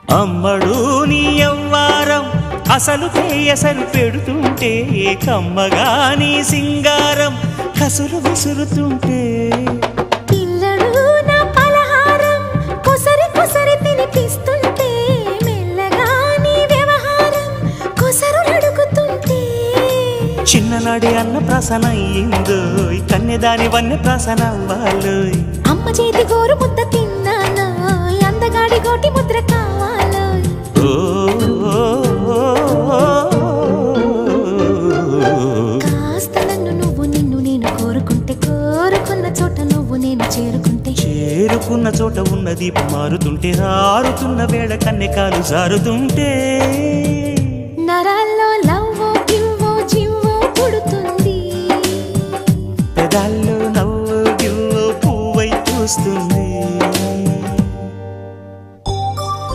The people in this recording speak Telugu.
అమ్మడు నీ యవ్వారం అసలు కేయసలు పెడుతుంటే కమ్మగా నీ సింగారం కసురు విసురుతుంటే పిల్లడు నా పలహారం కొసరి కొసరి తినిపిస్తుంటే మెల్లగా నీ వ్యవహారం కొసరు అడుగుతుంటే చిన్ననాడే అన్న ప్రసన అయ్యిందో కన్నెదాని వన్నె ప్రసన అవ్వాలో అమ్మ చేతి గోరు ముద్ద తిన్నాను అందగాడి గోటి ముద్ర కావాలో కాస్త నన్ను నువ్వు నిన్ను నేను కోరుకుంటే కోరుకున్న చోట నువ్వు నేను చేరుకుంటే చేరుకున్న చోట ఉన్న దీపం మారుతుంటే రారుతున్న వేళ కన్నెకాలు జారుతుంటే నరాల్లో లవ్వో గివ్వో జివ్వో పుడుతుంది పెదాల్లో నవ్వు గివ్వు పువ్వై పూస్తుంది